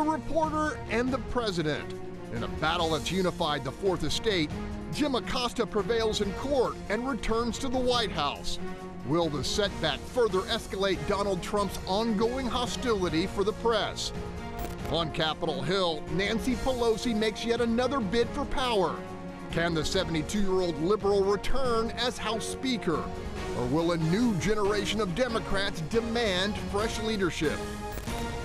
the reporter and the president. In a battle that's unified the Fourth Estate, Jim Acosta prevails in court and returns to the White House. Will the setback further escalate Donald Trump's ongoing hostility for the press? On Capitol Hill, Nancy Pelosi makes yet another bid for power. Can the 72-year-old liberal return as House Speaker? Or will a new generation of Democrats demand fresh leadership?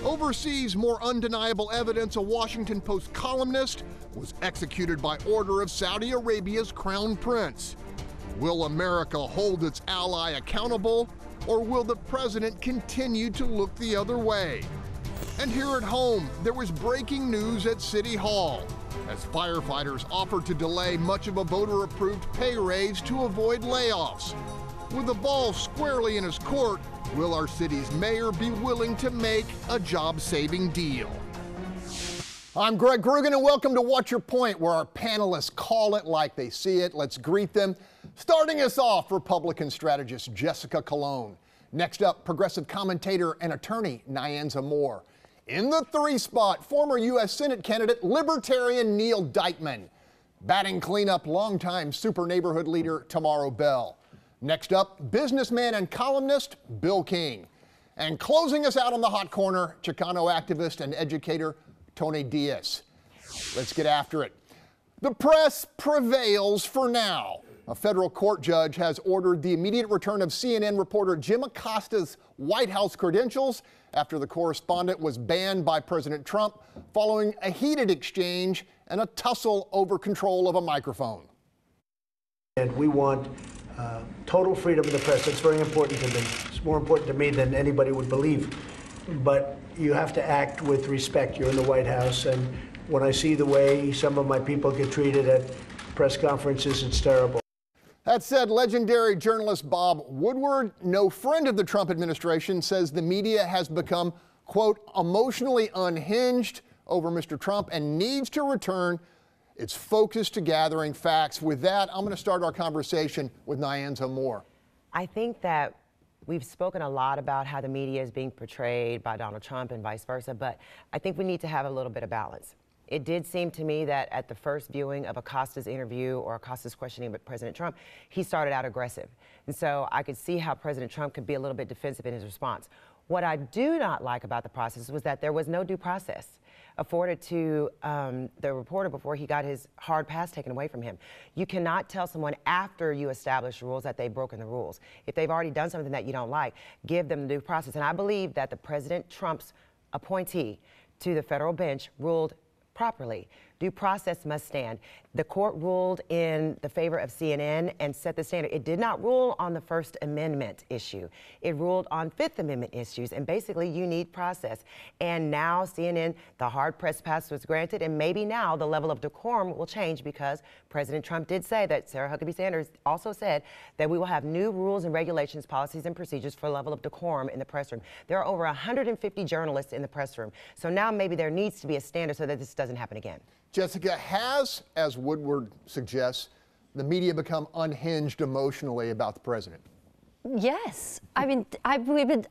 Overseas, more undeniable evidence a Washington Post columnist was executed by order of Saudi Arabia's crown prince. Will America hold its ally accountable, or will the president continue to look the other way? And here at home, there was breaking news at City Hall as firefighters offered to delay much of a voter-approved pay raise to avoid layoffs. With the ball squarely in his court, will our city's mayor be willing to make a job-saving deal? I'm Greg Grugan, and welcome to What's Your Point, where our panelists call it like they see it. Let's greet them. Starting us off, Republican strategist Jessica Colon. Next up, progressive commentator and attorney Nyanza Moore. In the 3 spot, former U.S. Senate candidate Libertarian Neal Dikeman. Batting cleanup, longtime super neighborhood leader Tomaro Bell. Next up, businessman and columnist Bill King. And closing us out on the hot corner, Chicano activist and educator Tony Diaz. Let's get after it. The press prevails for now. A federal court judge has ordered the immediate return of CNN reporter Jim Acosta's White House credentials after the correspondent was banned by President Trump following a heated exchange and a tussle over control of a microphone. And we want total freedom of the press. That's very important to me. It's more important to me than anybody would believe. But you have to act with respect. You're in the White House, and when I see the way some of my people get treated at press conferences, it's terrible. That said, legendary journalist Bob Woodward, no friend of the Trump administration, says the media has become, quote, emotionally unhinged over Mr. Trump and needs to return its focus to gathering facts. With that, I'm going to start our conversation with Nyanza Moore. I think that we've spoken a lot about how the media is being portrayed by Donald Trump and vice versa, but I think we need to have a little bit of balance. It did seem to me that at the first viewing of Acosta's interview or Acosta's questioning with President Trump, he started out aggressive. And so I could see how President Trump could be a little bit defensive in his response. What I do not like about the process was that there was no due process afforded to the reporter before he got his hard pass taken away from him. You cannot tell someone after you establish rules that they've broken the rules. If they've already done something that you don't like, give them the due process. And I believe that the President Trump's appointee to the federal bench ruled properly. Due process must stand. The court ruled in the favor of CNN and set the standard. It did not rule on the First Amendment issue. It ruled on Fifth Amendment issues, and basically you need process. And now CNN, the hard press pass was granted, and maybe now the level of decorum will change because President Trump did say that, Sarah Huckabee Sanders also said that we will have new rules and regulations, policies and procedures for level of decorum in the press room. There are over 150 journalists in the press room. So now maybe there needs to be a standard so that this doesn't happen again. Jessica, has, as Woodward suggests, the media become unhinged emotionally about the president? Yes. I mean, I've been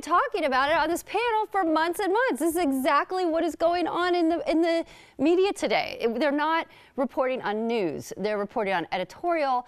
talking about it on this panel for months and months. This is exactly what is going on in the media today. They're not reporting on news. They're reporting on editorial.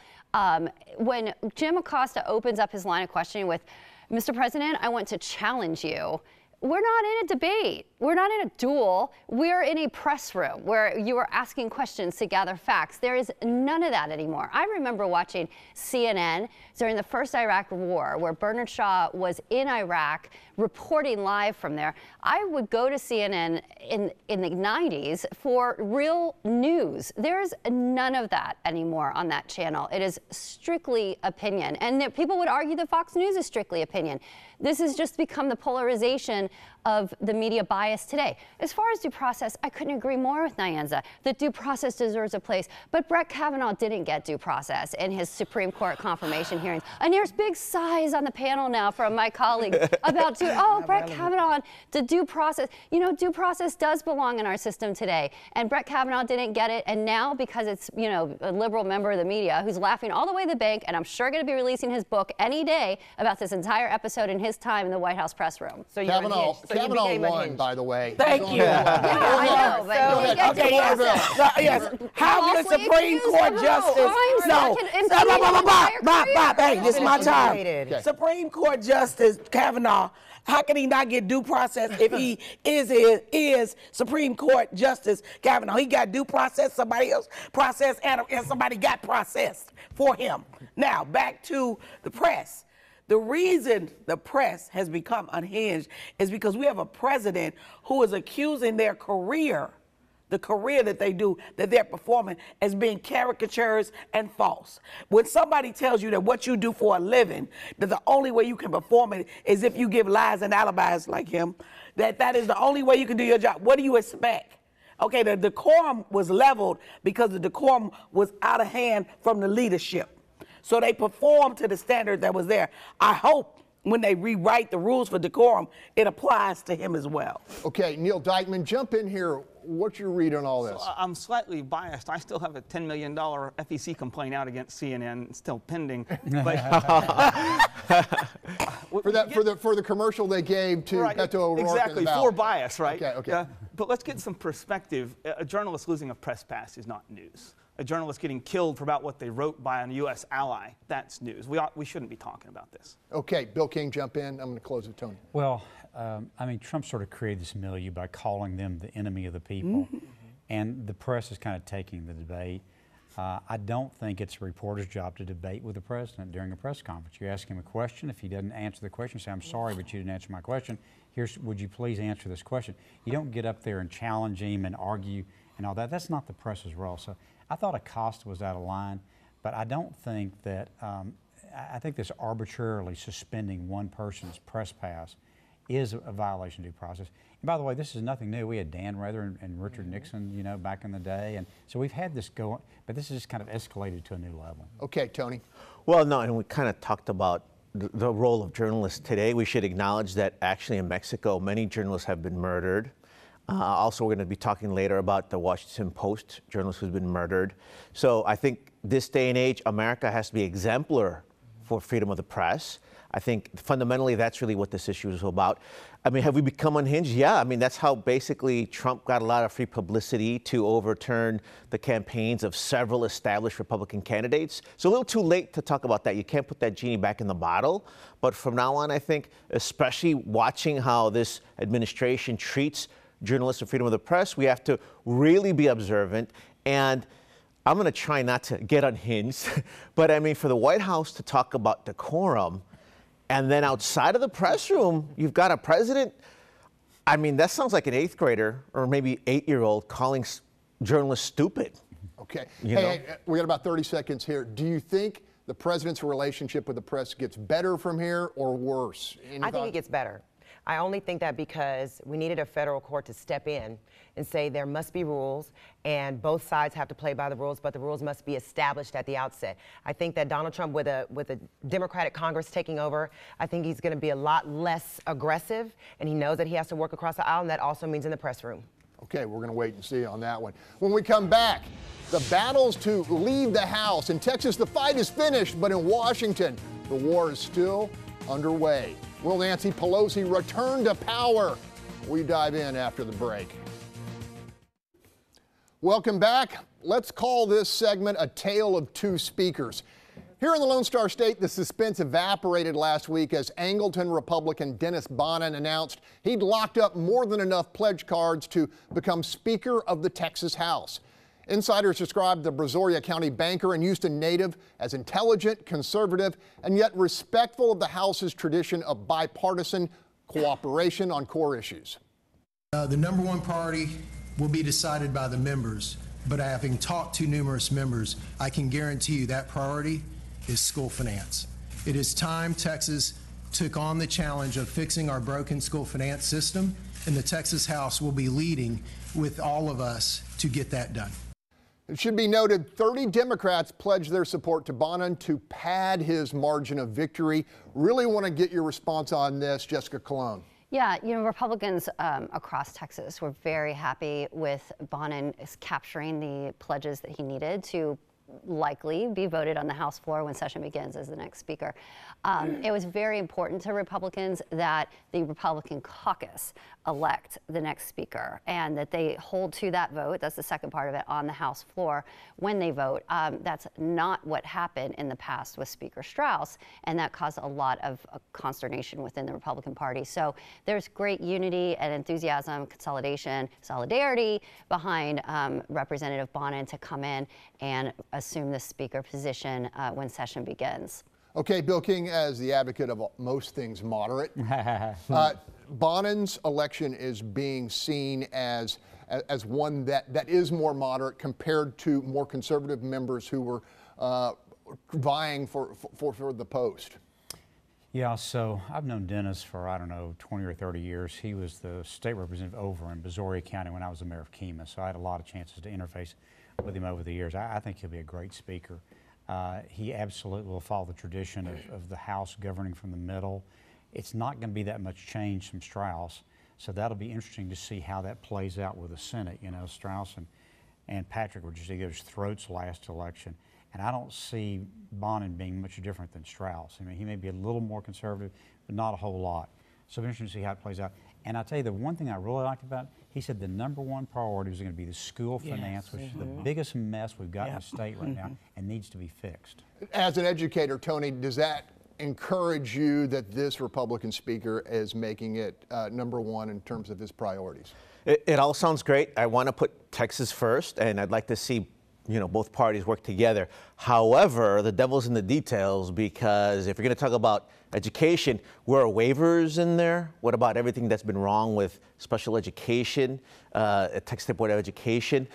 When Jim Acosta opens up his line of questioning with, Mr. President, I want to challenge you. We're not in a debate. We're not in a duel. We're in a press room where you are asking questions to gather facts. There is none of that anymore. I remember watching CNN during the first Iraq war where Bernard Shaw was in Iraq reporting live from there. I would go to CNN in the 90s for real news. There's none of that anymore on that channel. It is strictly opinion. And people would argue that Fox News is strictly opinion. This has just become the polarization of the media bias today. As far as due process, I couldn't agree more with Nyanza that due process deserves a place. But Brett Kavanaugh didn't get due process in his Supreme Court confirmation hearings. And there's big sighs on the panel now from my colleagues about Brett Kavanaugh, the due process. You know, due process does belong in our system today. And Brett Kavanaugh didn't get it. And now, because it's, you know, a liberal member of the media who's laughing all the way to the bank, and I'm sure going to be releasing his book any day about this entire episode in his time in the White House press room. So you're unhinged. Kavanaugh became won, unhinged. by the way. Thank you. I know, but Go ahead. Okay, yes. Have the Falsely Supreme accused Court of justice. crimes that can impede Bob. Hey, this is my time. Okay. Supreme Court Justice Kavanaugh, how can he not get due process if he is Supreme Court Justice Kavanaugh? He got due process, somebody else processed, and somebody got processed for him. Now, back to the press. The reason the press has become unhinged is because we have a president who is accusing their career, the career that they do, that they're performing, as being caricatures and false. When somebody tells you that what you do for a living, that the only way you can perform it is if you give lies and alibis like him, that is the only way you can do your job, what do you expect? Okay, the decorum was leveled because the decorum was out of hand from the leadership. So they performed to the standard that was there. I hope when they rewrite the rules for decorum, it applies to him as well. Okay, Neal Dikeman, jump in here. What's your read on all this? So, I'm slightly biased. I still have a $10 million FEC complaint out against CNN, still pending. But for the commercial they gave to Beto O'Rourke. Exactly, for bias, right? Okay. But let's get some perspective. A journalist losing a press pass is not news. A journalist getting killed for about what they wrote by a U.S. ally, that's news. We shouldn't be talking about this. Okay, Bill King, jump in. I'm going to close with Tony. Well, I mean, Trump sort of created this milieu by calling them the enemy of the people. And the press is kind of taking the debate. I don't think it's a reporter's job to debate with the president during a press conference. You ask him a question. If he doesn't answer the question, you say, I'm sorry, but you didn't answer my question. Would you please answer this question? You don't get up there and challenge him and argue and all that. That's not the press's role. So I thought Acosta was out of line, but I don't think that, I think this arbitrarily suspending one person's press pass is a violation of due process. And by the way, this is nothing new. We had Dan Rather and Richard Nixon, you know, back in the day. And so we've had this going, but this has just kind of escalated to a new level. Okay, Tony. Well, no, and we kind of talked about the role of journalists today. We should acknowledge that actually in Mexico, many journalists have been murdered. Also, we're going to be talking later about the Washington Post journalist who's been murdered. So I think this day and age, America has to be exemplar for freedom of the press. I think fundamentally that's really what this issue is about. I mean, have we become unhinged? Yeah, I mean, that's how basically Trump got a lot of free publicity to overturn the campaigns of several established Republican candidates. So a little too late to talk about that. You can't put that genie back in the bottle. But from now on, I think, especially watching how this administration treats journalists and freedom of the press, we have to really be observant. And I'm going to try not to get unhinged, but I mean, for the White House to talk about decorum, and then outside of the press room, you've got a president. I mean, that sounds like an 8th grader or maybe 8-year-old calling journalists stupid. Okay. Hey, we got about 30 seconds here. Do you think the president's relationship with the press gets better from here or worse? I think it gets better. I only think that because we needed a federal court to step in and say there must be rules and both sides have to play by the rules, but the rules must be established at the outset. I think that Donald Trump, with a Democratic Congress taking over, I think he's going to be a lot less aggressive, and he knows that he has to work across the aisle, and that also means in the press room. Okay, we're going to wait and see on that one. When we come back, the battles to leave the House. In Texas, the fight is finished, but in Washington, the war is still underway. Will Nancy Pelosi return to power? We dive in after the break. Welcome back. Let's call this segment a tale of two speakers. Here in the Lone Star State, the suspense evaporated last week as Angleton Republican Dennis Bonnen announced he'd locked up more than enough pledge cards to become Speaker of the Texas House. Insiders described the Brazoria County banker and Houston native as intelligent, conservative, and yet respectful of the House's tradition of bipartisan cooperation on core issues. The number one priority will be decided by the members, but having talked to numerous members, I can guarantee you that priority is school finance. It is time Texas took on the challenge of fixing our broken school finance system, and the Texas House will be leading with all of us to get that done. It should be noted 30 Democrats pledged their support to Bonnen to pad his margin of victory. Really want to get your response on this, Jessica Colon. Yeah, you know, Republicans across Texas were very happy with Bonnen capturing the pledges that he needed to likely be voted on the House floor when session begins as the next speaker. It was very important to Republicans that the Republican caucus elect the next speaker and that they hold to that vote. That's the second part of it on the House floor when they vote. That's not what happened in the past with Speaker Strauss, and that caused a lot of consternation within the Republican Party. So there's great unity and enthusiasm, consolidation, solidarity behind Representative Bonin to come in and assume the speaker position when session begins. Okay, Bill King, as the advocate of most things moderate, Bonin's election is being seen as one that is more moderate compared to more conservative members who were vying for the post. Yeah, so I've known Dennis for, I don't know, 20 or 30 years. He was the state representative over in Brazoria County when I was the mayor of Kemah, so I had a lot of chances to interface with him over the years. I think he'll be a great speaker. He absolutely will follow the tradition of the House governing from the middle. It's not going to be that much change from Strauss, so that'll be interesting to see how that plays out with the Senate. You know, Strauss and Patrick were just at each other's throats last election, and I don't see Bonin being much different than Strauss. I mean, he may be a little more conservative, but not a whole lot. So it'll be interesting to see how it plays out. And I'll tell you, the one thing I really liked about it, he said the #1 priority was going to be the school finance, which is the biggest mess we've got in the state right now and needs to be fixed. As an educator, Tony, does that encourage you that this Republican speaker is making it #1 in terms of his priorities? It all sounds great. I want to put Texas first, and I'd like to see both parties work together. However, the devil's in the details, because if you're going to talk about education, where are waivers in there? What about everything that's been wrong with special education, Texas State Board of Education?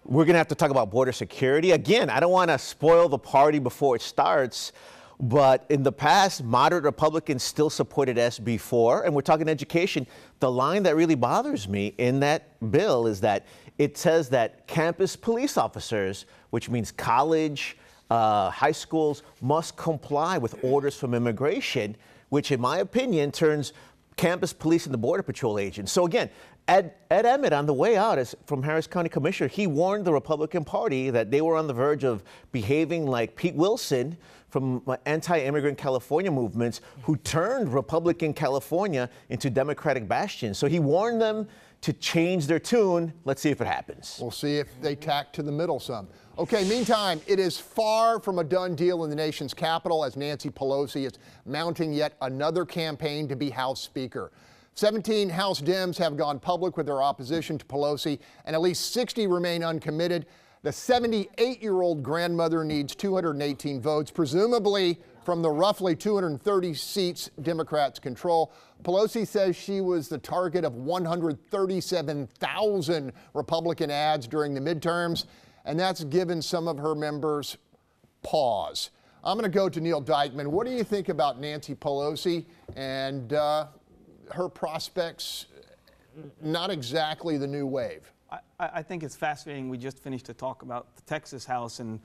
We're going to have to talk about border security. Again, I don't want to spoil the party before it starts, but in the past, moderate Republicans still supported SB 4, and we're talking education. The line that really bothers me in that bill is that it says that campus police officers, which means college, high schools, must comply with orders from immigration, which in my opinion turns campus police into Border Patrol agents. So again, Ed Emmett, on the way out as from Harris County Commissioner, he warned the Republican Party that they were on the verge of behaving like Pete Wilson from anti-immigrant California movements, who turned Republican California into Democratic bastions. So he warned them to change their tune. Let's see if it happens. We'll see if they tack to the middle some. Okay, meantime, it is far from a done deal in the nation's capital as Nancy Pelosi is mounting yet another campaign to be House Speaker. 17 House Dems have gone public with their opposition to Pelosi, and at least 60 remain uncommitted. The 78-year-old grandmother needs 218 votes, presumably from the roughly 230 seats Democrats control. Pelosi says she was the target of 137,000 Republican ads during the midterms, and that's given some of her members pause. I'm going to go to Neal Dikeman. What do you think about Nancy Pelosi and her prospects? Not exactly the new wave. I think it's fascinating. We just finished to talk about the Texas House and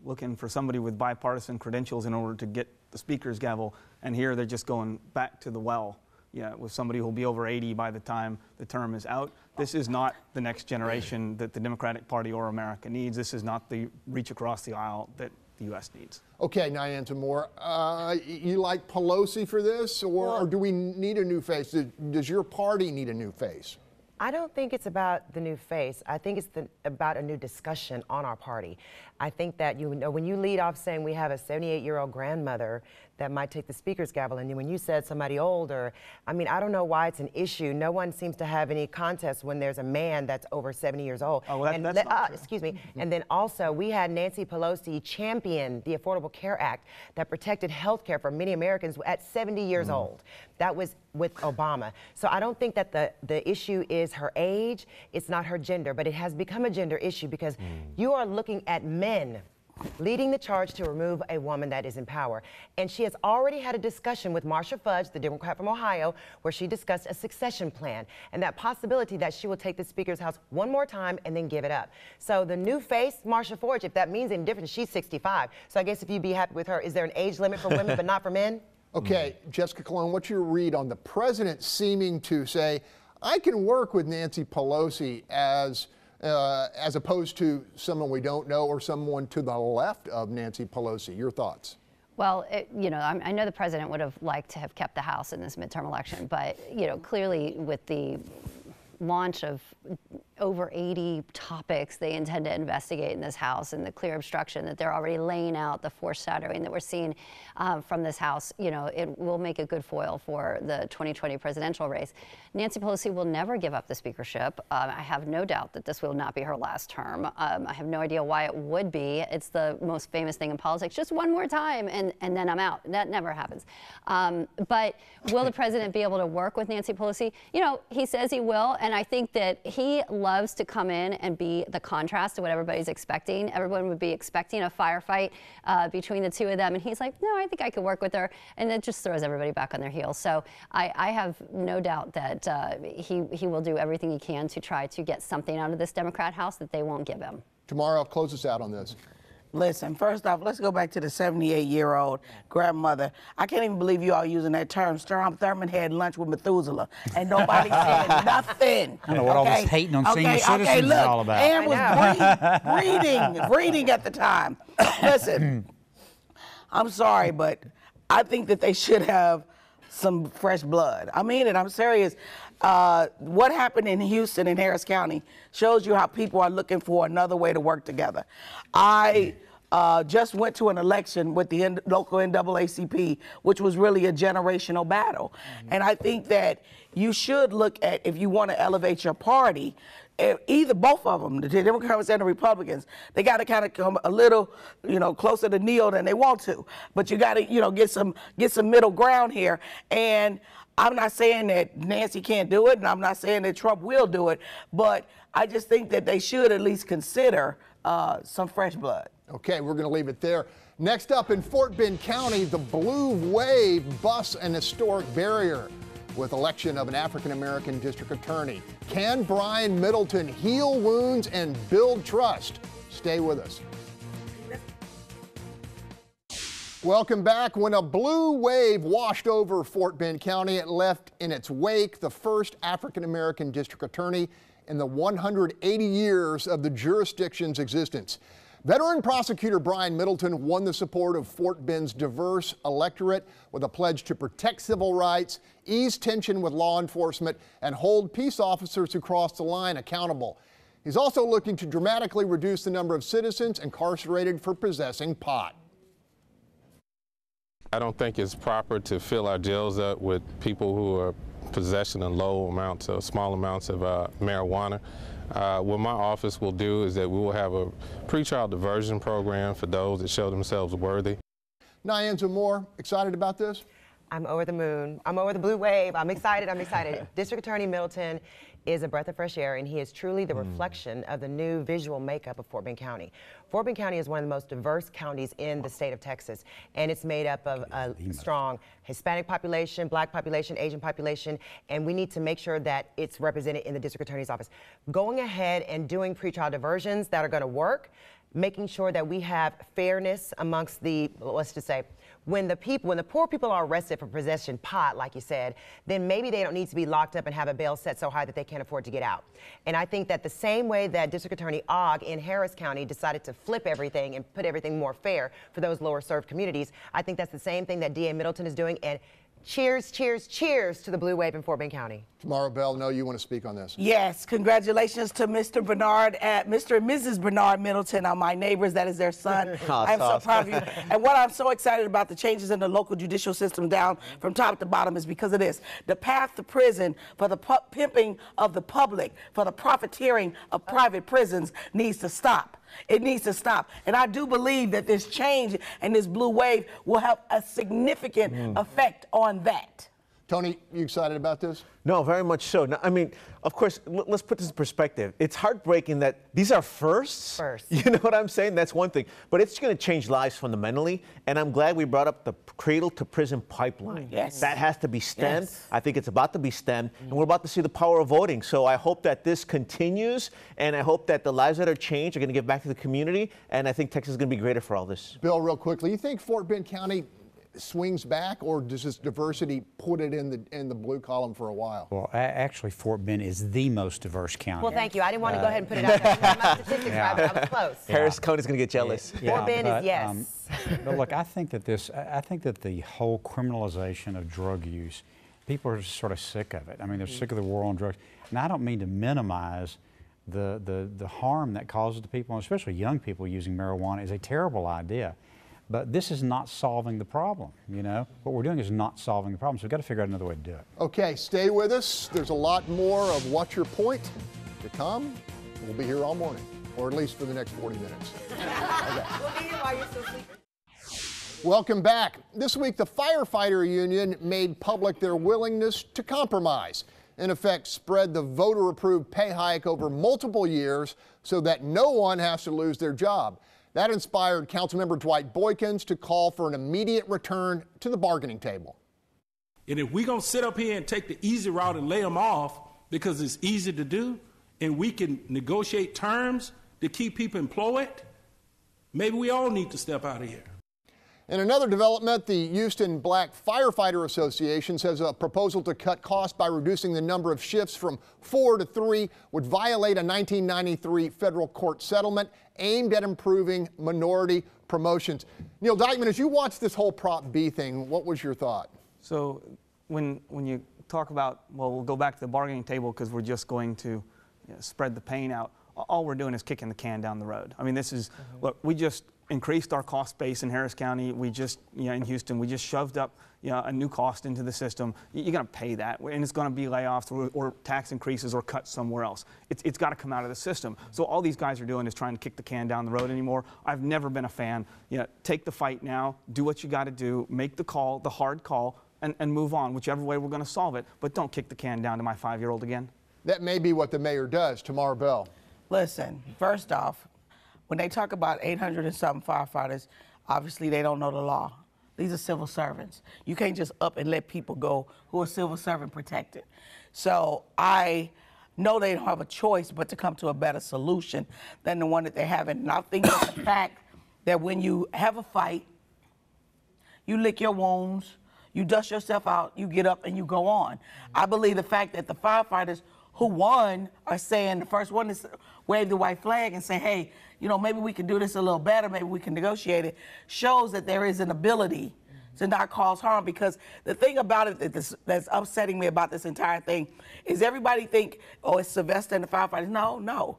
looking for somebody with bipartisan credentials in order to get the speaker's gavel. And here they're just going back to the well, with somebody who'll be over 80 by the time the term is out. This is not the next generation that the Democratic Party or America needs. This is not the reach across the aisle that the U.S. needs. Okay, Nyanza Moore, you like Pelosi for this, or do we need a new face? Does your party need a new face? I don't think it's about the new face. I think it's about a new discussion on our party. I think that when you lead off saying we have a 78-year-old grandmother that might take the speaker's gavel, and when you said somebody older, I mean, I don't know why it's an issue. No one seems to have any contest when there's a man that's over 70 years old. Oh, well, that's not true. Excuse me. And then also, we had Nancy Pelosi champion the Affordable Care Act that protected health care for many Americans at 70 years old. That was with Obama. So I don't think that the issue is her age, it's not her gender, but it has become a gender issue because you are looking at men leading the charge to remove a woman that is in power. And she has already had a discussion with Marsha Fudge, the Democrat from Ohio, where she discussed a succession plan and that possibility that she will take the Speaker's House one more time and then give it up. So the new face, Marsha Fudge, if that means any difference, she's 65. So I guess if you'd be happy with her, is there an age limit for women but not for men? Okay, Jessica Colon, what's your read on the president seeming to say, I can work with Nancy Pelosi as as opposed to someone we don't know or someone to the left of Nancy Pelosi. Your thoughts? Well, you know, I know the president would have liked to have kept the House in this midterm election, but, you know, clearly with the launch of over 80 topics they intend to investigate in this House and the clear obstruction that they're already laying out, the foreshadowing that we're seeing from this House, you know, it will make a good foil for the 2020 presidential race. Nancy Pelosi will never give up the speakership. I have no doubt that this will not be her last term. I have no idea why it would be. It's the most famous thing in politics. Just one more time and then I'm out. That never happens. But will the president be able to work with Nancy Pelosi? You know, he says he will, and I think that he loves to come in and be the contrast to what everybody's expecting. Everyone would be expecting a firefight between the two of them, and he's like, no, I think I could work with her, and it just throws everybody back on their heels. So I have no doubt that he will do everything he can to try to get something out of this Democrat House that they won't give him. Tomorrow, close us out on this. Listen, first off, let's go back to the 78-year-old grandmother. I can't even believe you all using that term. Strom Thurmond had lunch with Methuselah, and nobody said nothing. I don't know what all this hating on senior citizens is all about. Ann was breeding at the time. Listen, I'm sorry, but I think that they should have some fresh blood. I mean it, I'm serious. What happened in Houston and Harris County shows you how people are looking for another way to work together. I just went to an election with the local NAACP, which was really a generational battle. And I think that you should look at, if you want to elevate your party, either both of them, the Democrats and the Republicans, they got to kind of come a little, you know, closer to Neal than they want to. But you got to, you know, get some middle ground here. And I'm not saying that Nancy can't do it, and I'm not saying that Trump will do it, but I just think that they should at least consider some fresh blood. Okay, we're going to leave it there. Next up in Fort Bend County, the Blue Wave busts an historic barrier with election of an African-American district attorney. Can Brian Middleton heal wounds and build trust? Stay with us. Welcome back. When a blue wave washed over Fort Bend County, it left in its wake the first African-American district attorney in the 180 years of the jurisdiction's existence. Veteran prosecutor Brian Middleton won the support of Fort Bend's diverse electorate with a pledge to protect civil rights, ease tension with law enforcement, and hold peace officers who cross the line accountable. He's also looking to dramatically reduce the number of citizens incarcerated for possessing pot. I don't think it's proper to fill our jails up with people who are possessing in low amounts or small amounts of marijuana. What my office will do is that we will have a pretrial diversion program for those that show themselves worthy. Nyanza Moore, excited about this? I'm over the moon. I'm over the blue wave. I'm excited. I'm excited. District Attorney Middleton is a breath of fresh air, and he is truly the reflection of the new visual makeup of Fort Bend County. Fort Bend County is one of the most diverse counties in the state of Texas, and it's made up of a strong Hispanic population, Black population, Asian population, and we need to make sure that it's represented in the District Attorney's office. Going ahead and doing pretrial diversions that are going to work, making sure that we have fairness amongst the, let's just say, when the poor people are arrested for possession pot, like you said, then maybe they don't need to be locked up and have a bail set so high that they can't afford to get out. And I think that the same way that District Attorney Ogg in Harris County decided to flip everything and put everything more fair for those lower served communities, I think that's the same thing that DA Middleton is doing. And cheers, cheers, cheers to the blue wave in Fort Bend County. Tomaro Bell, no, you want to speak on this? Yes, congratulations to Mr. and Mrs. Bernard Middleton, my neighbors. That is their son. I'm so proud of you. And what I'm so excited about the changes in the local judicial system down from top to bottom is because of this. The path to prison for the pimping of the public, for the profiteering of private prisons needs to stop. It needs to stop. And I do believe that this change and this blue wave will have a significant effect on that. Tony, you excited about this? No, very much so. No, I mean, of course, let's put this in perspective. It's heartbreaking that these are firsts. You know what I'm saying? That's one thing. But it's going to change lives fundamentally. And I'm glad we brought up the cradle to prison pipeline. Yes. That has to be stemmed. Yes. I think it's about to be stemmed. And we're about to see the power of voting. So I hope that this continues. And I hope that the lives that are changed are going to give back to the community. And I think Texas is going to be greater for all this. Bill, real quickly, you think Fort Bend County swings back, or does this diversity put it in the blue column for a while? Well, actually, Fort Bend is the most diverse county. Well, thank you. I didn't want to go ahead and put it out there. My statistics right, but I was close. Harris County's going to get jealous. Fort Bend is yes. But look, I think that the whole criminalization of drug use, people are just sort of sick of it. I mean, they're sick of the war on drugs. And I don't mean to minimize the harm that causes to people, and especially young people using marijuana is a terrible idea. But this is not solving the problem, you know? What we're doing is not solving the problem, so we've got to figure out another way to do it. Okay, stay with us. There's a lot more of What's Your Point to come. We'll be here all morning, or at least for the next 40 minutes. Okay. We'll be here while you're still sleeping. Welcome back. This week, the firefighter union made public their willingness to compromise. In effect, spread the voter-approved pay hike over multiple years so that no one has to lose their job. That inspired Councilmember Dwight Boykins to call for an immediate return to the bargaining table. And if we're going to sit up here and take the easy route and lay them off because it's easy to do, and we can negotiate terms to keep people employed, maybe we all need to step out of here. In another development, the Houston Black Firefighter Association says a proposal to cut costs by reducing the number of shifts from 4 to 3 would violate a 1993 federal court settlement aimed at improving minority promotions. Neal Dikeman, as you watched this whole Prop B thing, what was your thought? So when you talk about, well, we'll go back to the bargaining table because we're just going to spread the pain out, all we're doing is kicking the can down the road. I mean, this is, look, we just increased our cost base in Harris County. We just, in Houston, we just shoved up, a new cost into the system. You're going to pay that, and it's going to be layoffs or tax increases or cuts somewhere else. It's got to come out of the system. So all these guys are doing is trying to kick the can down the road anymore. I've never been a fan. Take the fight now, do what you got to do, make the call, the hard call, and move on, whichever way we're going to solve it. But don't kick the can down to my 5-year-old again. That may be what the mayor does. Tomaro Bell. Listen, first off, when they talk about 800 and something firefighters, obviously they don't know the law. These are civil servants. You can't just up and let people go who are civil servant protected. So I know they don't have a choice but to come to a better solution than the one that they have. And I think it's the fact that when you have a fight, you lick your wounds, you dust yourself out, you get up and you go on. I believe the fact that the firefighters who won are saying, the first one is wave the white flag and say, hey, maybe we can do this a little better, maybe we can negotiate it, shows that there is an ability to not cause harm. Because the thing about it that's upsetting me about this entire thing is everybody think, oh, it's Sylvester and the firefighters. No.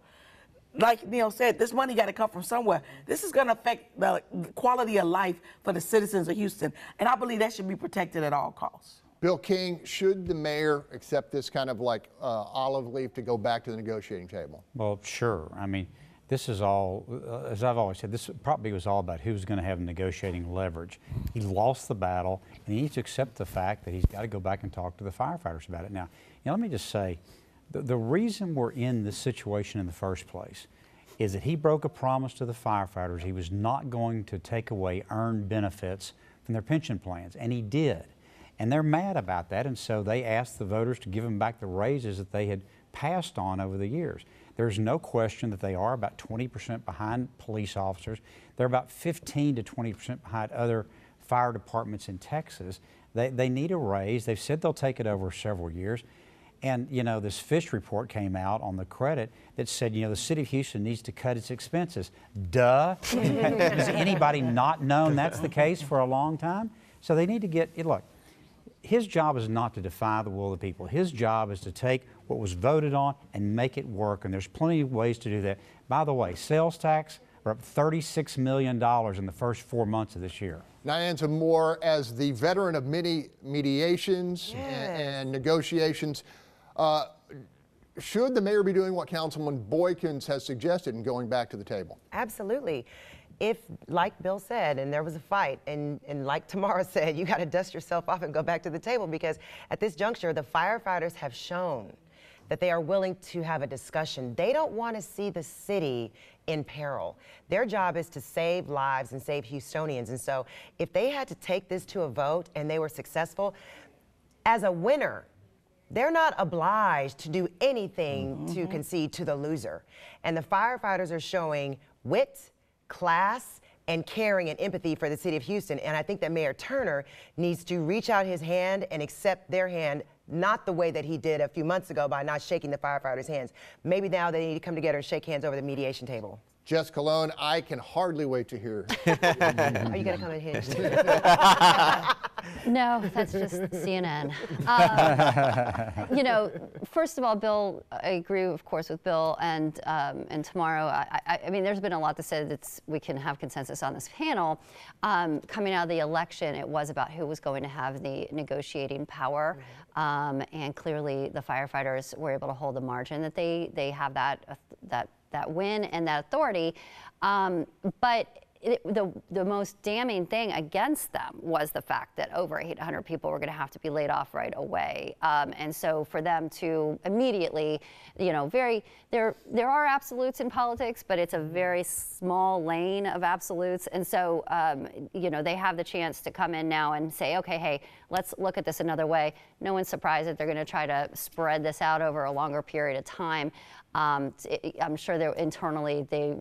Like Neal said, this money got to come from somewhere. This is going to affect the quality of life for the citizens of Houston, and I believe that should be protected at all costs. Bill King, should the mayor accept this kind of like olive leaf to go back to the negotiating table? Well, sure. I mean, this is all, as I've always said, this probably was all about who's going to have negotiating leverage. He lost the battle, and he needs to accept the fact that he's got to go back and talk to the firefighters about it. Now, let me just say, the reason we're in this situation in the first place is that he broke a promise to the firefighters. He was not going to take away earned benefits from their pension plans, and he did. And they're mad about that, and so they asked the voters to give them back the raises that they had passed on over the years. There's no question that they are about 20% behind police officers. They're about 15 to 20% behind other fire departments in Texas. They need a raise. They've said they'll take it over several years. And, this Fish report came out on the credit that said, the city of Houston needs to cut its expenses. Duh. Has anybody not known that's the case for a long time? So they need to get, look, his job is not to defy the will of the people. His job is to take what was voted on and make it work, and there's plenty of ways to do that. By the way, sales tax are up $36 million in the first 4 months of this year. Nyanza Moore, as the veteran of many mediations and negotiations, should the mayor be doing what Councilman Boykins has suggested and going back to the table? Absolutely. If, like Bill said, and there was a fight, and like Tomaro said, you got to dust yourself off and go back to the table, because at this juncture, the firefighters have shown that they are willing to have a discussion. They don't want to see the city in peril. Their job is to save lives and save Houstonians. And so if they had to take this to a vote and they were successful, as a winner, they're not obliged to do anything to concede to the loser. And the firefighters are showing wit, class, and caring and empathy for the city of Houston. And I think that Mayor Turner needs to reach out his hand and accept their hand, not the way that he did a few months ago by not shaking the firefighters' hands. Maybe now they need to come together and shake hands over the mediation table. Jess Colon, I can hardly wait to hear. Are you going to come and hinge? No, that's just CNN. You know, first of all, Bill, I agree, of course, with Bill and Tomaro. I mean, there's been a lot that said that we can have consensus on this panel. Coming out of the election, it was about who was going to have the negotiating power, and clearly the firefighters were able to hold the margin that they have that win and that authority, but the most damning thing against them was the fact that over 800 people were going to have to be laid off right away, and so for them to immediately, you know, there are absolutes in politics, but it's a very small lane of absolutes, and so you know, they have the chance to come in now and say, okay, hey, let's look at this another way. No one's surprised that they're going to try to spread this out over a longer period of time. I'm sure they're internally they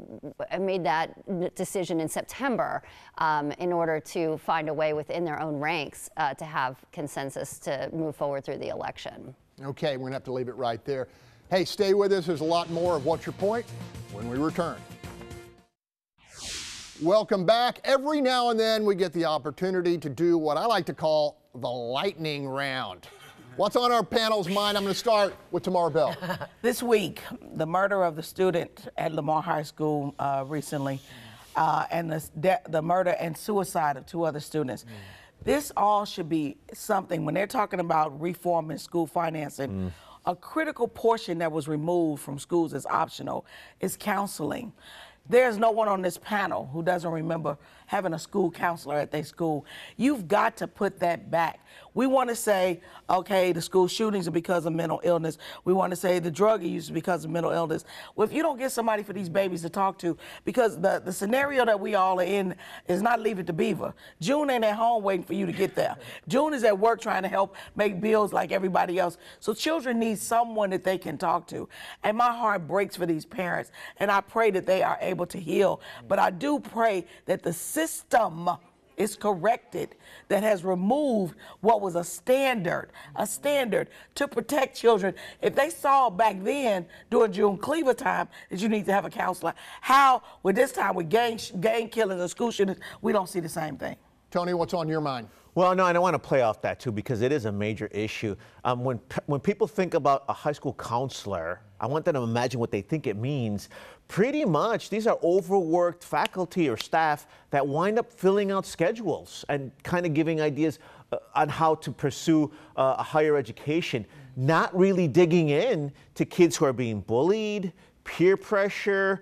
made that decision in September in order to find a way within their own ranks to have consensus to move forward through the election. Okay, we're going to have to leave it right there. Hey, stay with us. There's a lot more of What's Your Point when we return. Welcome back. Every now and then we get the opportunity to do what I like to call the lightning round. What's on our panel's mind? I'm going to start with Tomaro Bell. This week, the murder of the student at Lamar High School recently, and the murder and suicide of 2 other students. This all should be something, when they're talking about reforming school financing, a critical portion that was removed from schools as optional is counseling. There's no one on this panel who doesn't remember having a school counselor at their school. You've got to put that back. We want to say, okay, the school shootings are because of mental illness. We want to say the drug use is because of mental illness. Well, if you don't get somebody for these babies to talk to, because the scenario that we all are in is not Leave It to Beaver. June ain't at home waiting for you to get there. June is at work trying to help make bills like everybody else. So children need someone that they can talk to. And my heart breaks for these parents, and I pray that they are able to heal. But I do pray that the system is corrected, that has removed what was a standard to protect children. If they saw back then during June Cleaver time that you need to have a counselor, how with this time with gang killings and school shootings, we don't see the same thing? Tony, what's on your mind? Well, no, and I want to play off that too, because it is a major issue. When people think about a high school counselor, I want them to imagine what they think it means. Pretty much, these are overworked faculty or staff that wind up filling out schedules and kind of giving ideas on how to pursue a higher education, not really digging in to kids who are being bullied, peer pressure,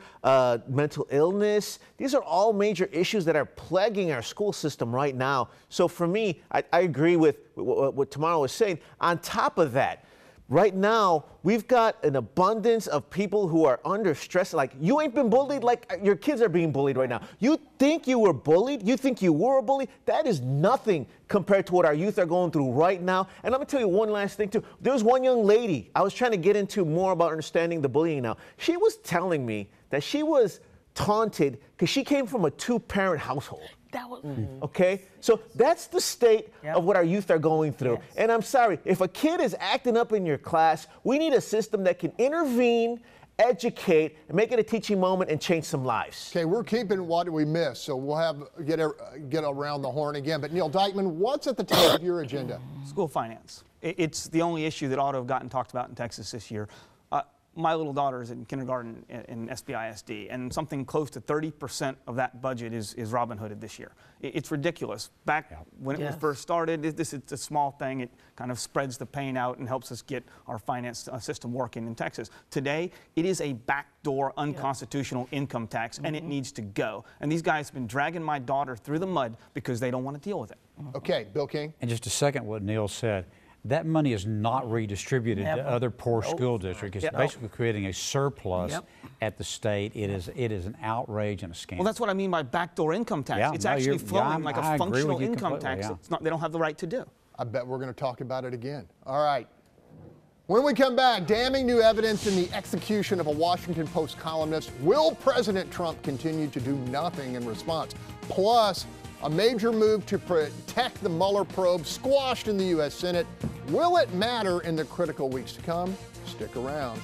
mental illness. These are all major issues that are plaguing our school system right now. So for me, I agree with what Tomaro was saying. On top of that, right now, we've got an abundance of people who are under stress. Like, you ain't been bullied, like your kids are being bullied right now. You think you were bullied? You think you were a bully? That is nothing compared to what our youth are going through right now. And let me tell you one last thing, too. There was one young lady, I was trying to get into more about understanding the bullying now. She was telling me that she was taunted because she came from a 2-parent household. That was, okay, so that's the state of what our youth are going through. Yes. And I'm sorry, if a kid is acting up in your class, we need a system that can intervene, educate, and make it a teaching moment and change some lives. Okay, we're keeping what we missed, so we'll get around the horn again. But Neal Dikeman, what's at the top of your agenda? School finance. It's the only issue that ought to have gotten talked about in Texas this year. My little daughter is in kindergarten in SBISD, and something close to 30% of that budget is Robin Hooded this year. It's ridiculous. Back when it was first started, it's a small thing. It kind of spreads the pain out and helps us get our finance system working in Texas. Today, it is a backdoor, unconstitutional income tax, and it needs to go. And these guys have been dragging my daughter through the mud because they don't want to deal with it. Okay, Bill King. And just to second what Neal said, that money is not redistributed to other poor school districts. It's basically creating a surplus at the state. It is an outrage and a scam. Well, that's what I mean by backdoor income tax. It's actually flowing like a functional income tax. It's not, they don't have the right to do. I bet we're going to talk about it again. All right. When we come back, damning new evidence in the execution of a Washington Post columnist. Will President Trump continue to do nothing in response? Plus, a major move to protect the Mueller probe squashed in the U.S. Senate. Will it matter in the critical weeks to come? Stick around.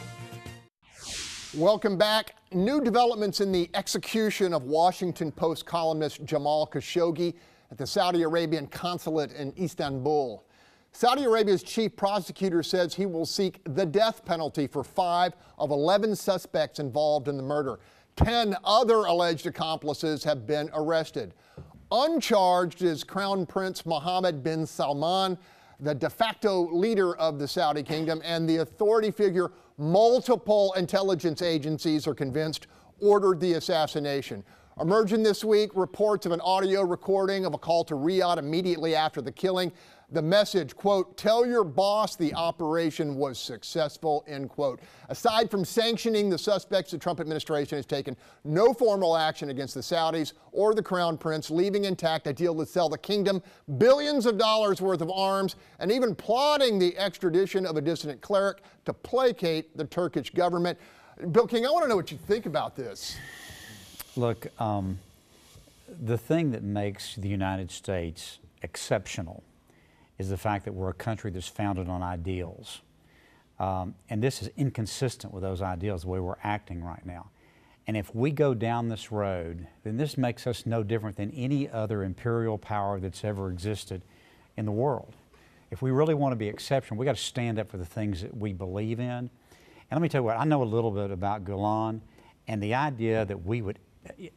Welcome back. New developments in the execution of Washington Post columnist Jamal Khashoggi at the Saudi Arabian consulate in Istanbul. Saudi Arabia's chief prosecutor says he will seek the death penalty for 5 of 11 suspects involved in the murder. 10 other alleged accomplices have been arrested. Uncharged is Crown Prince Mohammed bin Salman, the de facto leader of the Saudi kingdom, and the authority figure multiple intelligence agencies are convinced ordered the assassination. Emerging this week, reports of an audio recording of a call to Riyadh immediately after the killing. The message, quote, "Tell your boss the operation was successful," end quote. Aside from sanctioning the suspects, the Trump administration has taken no formal action against the Saudis or the Crown Prince, leaving intact a deal to sell the kingdom billions of dollars worth of arms and even plotting the extradition of a dissident cleric to placate the Turkish government. Bill King, I want to know what you think about this. Look, the thing that makes the United States exceptional is the fact that we're a country that's founded on ideals. And this is inconsistent with those ideals, the way we're acting right now. And if we go down this road, then this makes us no different than any other imperial power that's ever existed in the world. If we really want to be exceptional, we got to stand up for the things that we believe in. And let me tell you what, I know a little bit about Gulen, and the idea that we would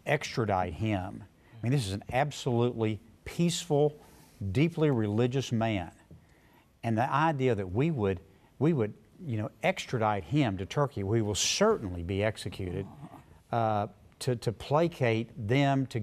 extradite him. I mean, this is an absolutely peaceful, deeply religious man, and the idea that we would extradite him to Turkey, we will certainly be executed to placate them, to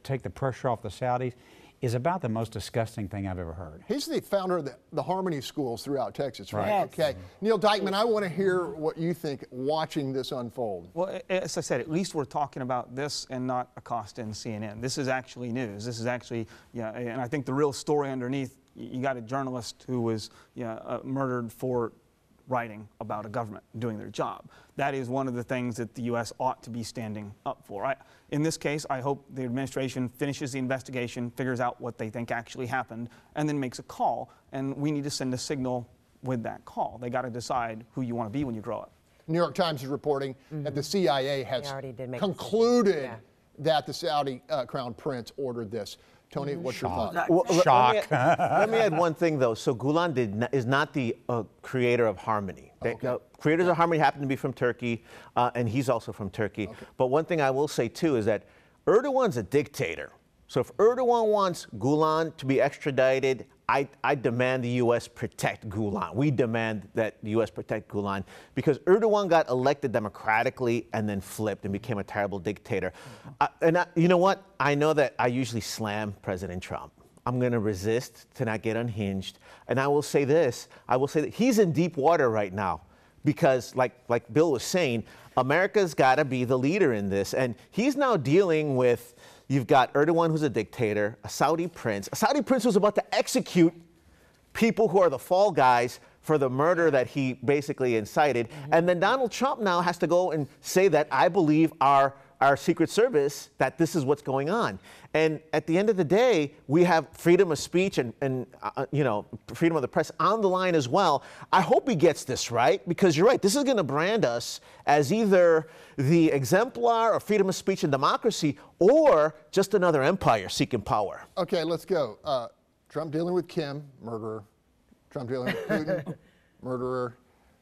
take the pressure off the Saudis, is about the most disgusting thing I've ever heard. He's the founder of the Harmony Schools throughout Texas, right? Right. Okay. Neal Dikeman, I want to hear what you think watching this unfold. Well, as I said, at least we're talking about this and not Acosta and CNN. This is actually news. This is actually, and I think the real story underneath, you got a journalist who was murdered for writing about a government doing their job. That is one of the things that the U.S. ought to be standing up for. In this case, I hope the administration finishes the investigation, figures out what they think actually happened, and then makes a call. And we need to send a signal with that call. They got to decide who you want to be when you grow up. New York Times is reporting that the CIA has concluded that the Saudi Crown Prince ordered this. Tony, what's your thought? Well, Shock. Let me add one thing, though. So Gulen is not the creator of Harmony. Creators of Harmony happen to be from Turkey, and he's also from Turkey. Okay. But one thing I will say, too, is that Erdogan's a dictator. So if Erdogan wants Gulen to be extradited, I demand the U.S. protect Gulen. We demand that the U.S. protect Gulen because Erdogan got elected democratically and then flipped and became a terrible dictator. You know what? I know that I usually slam President Trump. I'm going to resist to not get unhinged. And I will say this. I will say that he's in deep water right now because, like Bill was saying, America's got to be the leader in this. And he's now dealing with... You've got Erdogan, who's a dictator, a Saudi prince who's about to execute people who are the fall guys for the murder that he basically incited. And then Donald Trump now has to go and say that I believe our Secret Service, that this is what's going on. And at the end of the day, we have freedom of speech and freedom of the press on the line as well. I hope he gets this right, because you're right, this is going to brand us as either the exemplar of freedom of speech and democracy or just another empire seeking power. Okay, let's go. Trump dealing with Kim, murderer. Trump dealing with Putin, murderer.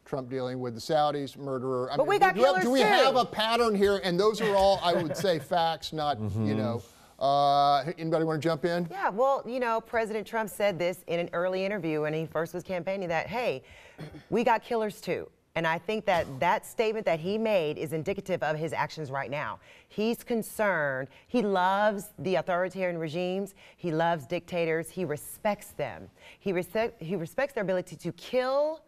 Trump dealing with the Saudis, murderer. But we got killers too. Do we have a pattern here? And those are all, I would say, facts, not, anybody want to jump in? Yeah, well, President Trump said this in an early interview when he first was campaigning that, hey, we got killers too. And I think that statement that he made is indicative of his actions right now. He's concerned. He loves the authoritarian regimes. He loves dictators. He respects them. He respects their ability to kill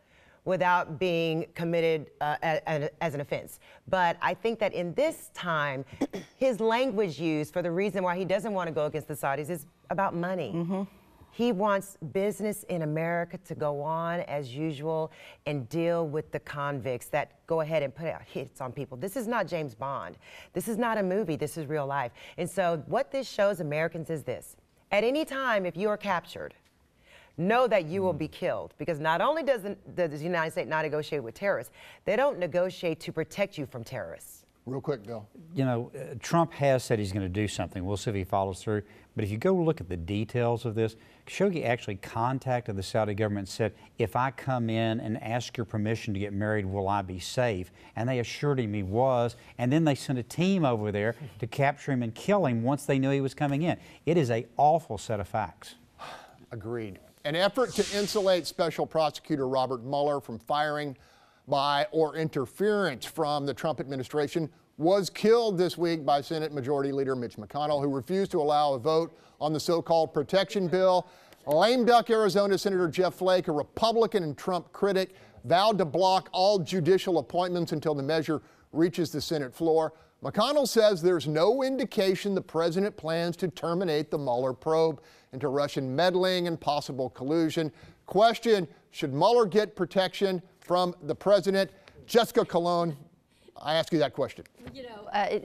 without being committed as an offense. But I think that in this time, his language used for the reason why he doesn't want to go against the Saudis is about money. He wants business in America to go on as usual and deal with the convicts that go ahead and put out hits on people. This is not James Bond. This is not a movie. This is real life. And so what this shows Americans is this. At any time, if you are captured, know that you will be killed, because not only does the United States not negotiate with terrorists, they don't negotiate to protect you from terrorists. Real quick, Bill. You know, Trump has said he's going to do something. We'll see if he follows through. But if you go look at the details of this, Khashoggi actually contacted the Saudi government and said, if I come in and ask your permission to get married, will I be safe? And they assured him he was. And then they sent a team over there to capture him and kill him once they knew he was coming in. It is an awful set of facts. Agreed. An effort to insulate Special Prosecutor Robert Mueller from firing by or interference from the Trump administration was killed this week by Senate Majority Leader Mitch McConnell, who refused to allow a vote on the so-called protection bill. Lame duck Arizona Senator Jeff Flake, a Republican and Trump critic, vowed to block all judicial appointments until the measure reaches the Senate floor. McConnell says there's no indication the president plans to terminate the Mueller probe into Russian meddling and possible collusion. Question, should Mueller get protection from the president? Jessica Colon, I ask you that question. You know,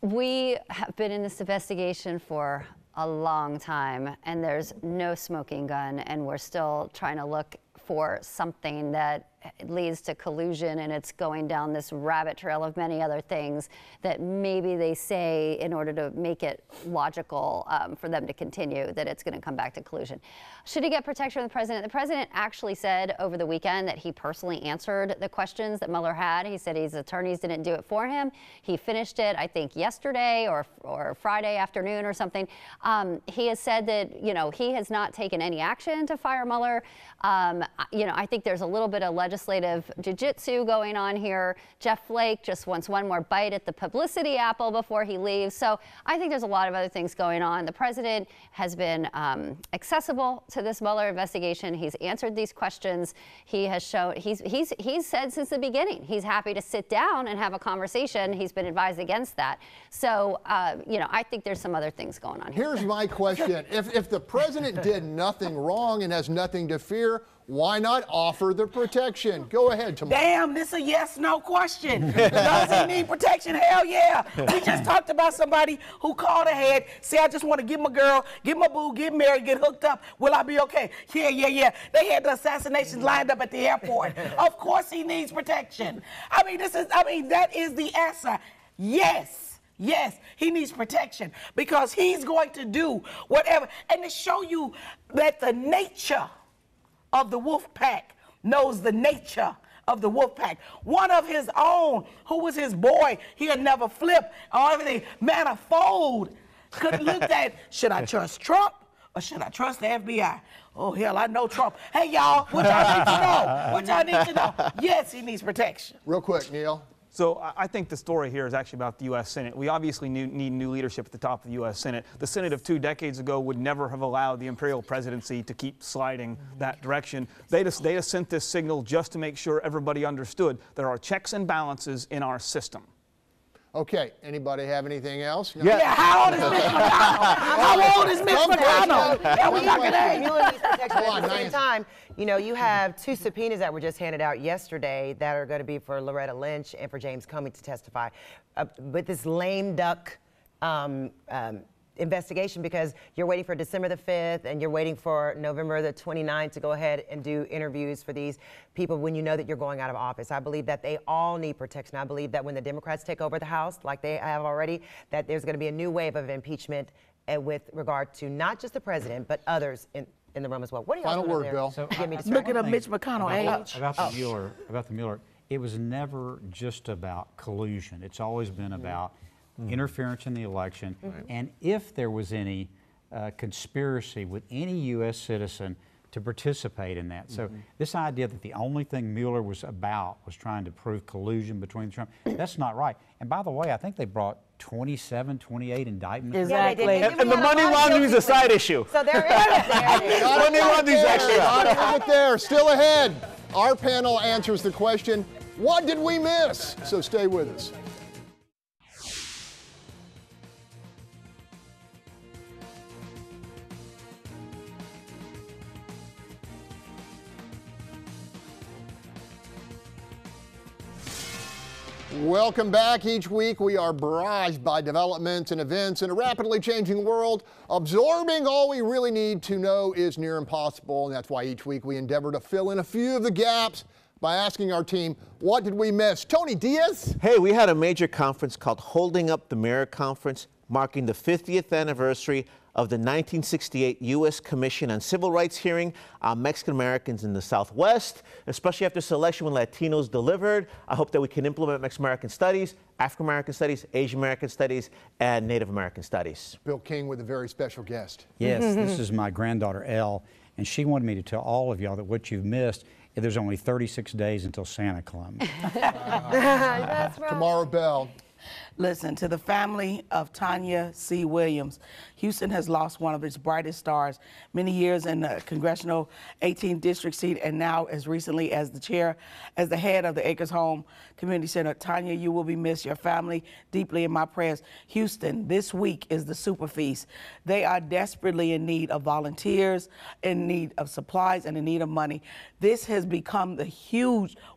we have been in this investigation for a long time, and there's no smoking gun, and we're still trying to look for something that leads to collusion, and it's going down this rabbit trail of many other things that maybe they say in order to make it logical for them to continue, that it's going to come back to collusion. Should he get protection from the president? The president actually said over the weekend that he personally answered the questions that Mueller had. He said his attorneys didn't do it for him. He finished it, I think, yesterday or Friday afternoon or something. He has said that, you know, he has not taken any action to fire Mueller. You know, I think there's a little bit of legislative jiu-jitsu going on here. Jeff Flake just wants one more bite at the publicity apple before he leaves. So I think there's a lot of other things going on. The president has been accessible to this Mueller investigation. He's answered these questions. He has shown, he's said since the beginning, he's happy to sit down and have a conversation. He's been advised against that. So, you know, I think there's some other things going on here. Here's my question. If the president did nothing wrong and has nothing to fear, why not offer the protection? Go ahead, Tomaro. Damn, this is a yes-no question. Does he need protection? Hell yeah. We just talked about somebody who called ahead, say, I just want to get my girl, get my boo, get married, get hooked up. Will I be okay? Yeah. They had the assassinations lined up at the airport. Of course he needs protection. I mean, that is the answer. Yes, he needs protection because he's going to do whatever. And to show you that the nature of the wolf pack knows the nature of the wolf pack. One of his own, who was his boy, he had never flipped or everything, manifold, could look at, should I trust Trump or should I trust the FBI? Oh, hell, I know Trump. Hey, y'all, what y'all need to know? What y'all need to know? Yes, he needs protection. Real quick, Neal. So I think the story here is actually about the U.S. Senate. We obviously need new leadership at the top of the U.S. Senate. The Senate of 2 decades ago would never have allowed the imperial presidency to keep sliding that direction. They just sent this signal just to make sure everybody understood there are checks and balances in our system. Okay, anybody have anything else? No? Yeah, how old is Mitch McConnell? How old is Mitch McConnell? Yeah, we're talking at the same time, you know, you have 2 subpoenas that were just handed out yesterday that are going to be for Loretta Lynch and for James Comey to testify. With this lame duck investigation, because you're waiting for December the 5th and you're waiting for November the 29th to go ahead and do interviews for these people when you know that you're going out of office. I believe that they all need protection. I believe that when the Democrats take over the House, like they have already, that there's going to be a new wave of impeachment with regard to not just the president, but others in the room as well. What do you Final word, Bill. So looking at Mitch McConnell age. About the Mueller, it was never just about collusion. It's always been about interference in the election, and if there was any conspiracy with any U.S. citizen to participate in that. So this idea that the only thing Mueller was about was trying to prove collusion between Trump, that's not right. And by the way, I think they brought 27, 28 indictments. Exactly. Yeah, and the money laundering is a side issue. So there is. Money laundering is extra. Not there. Still ahead. Our panel answers the question, what did we miss? So stay with us. Welcome back. Each week we are barraged by developments and events in a rapidly changing world. Absorbing all we really need to know is near impossible, and that's why each week we endeavor to fill in a few of the gaps by asking our team, what did we miss? Tony Diaz? Hey, we had a major conference called Holding Up the Mirror Conference, marking the 50th anniversary of the 1968 U.S. Commission on Civil Rights hearing on Mexican Americans in the Southwest, especially after selection when Latinos delivered. I hope that we can implement Mexican American studies, African American studies, Asian American studies, and Native American studies. Bill King with a very special guest. Yes, this is my granddaughter, Elle, and she wanted me to tell all of y'all that what you've missed, there's only 36 days until Santa comes. That's right. Tomaro Bell. Listen, to the family of Tanya C. Williams, Houston has lost one of its brightest stars, many years in the congressional 18th district seat, and now as recently as the head of the Acres Home Community Center. Tanya, you will be missed, your family deeply in my prayers. Houston, this week is the Super Feast. They are desperately in need of volunteers, in need of supplies, and in need of money. This has become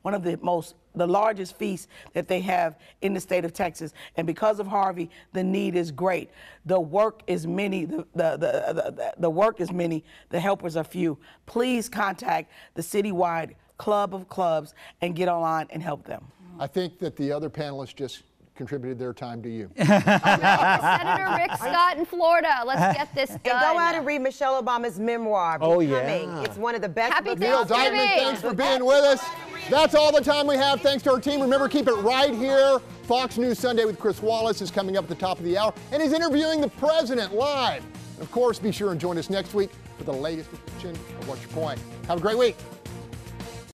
one of the largest feast that they have in the state of Texas. And because of Harvey, the need is great. The work is many, the work is many, the helpers are few. Please contact the citywide Club of Clubs and get online and help them. I think that the other panelists just contributed their time to you. Senator Rick Scott in Florida. Let's get this done. And go out and read Michelle Obama's memoir, Becoming. It's one of the best books. Neal Dikeman, thanks for being with us. That's all the time we have. Thanks to our team. Remember, keep it right here. Fox News Sunday with Chris Wallace is coming up at the top of the hour, and he's interviewing the president live. And of course, be sure and join us next week for the latest edition of What's Your Point. Have a great week.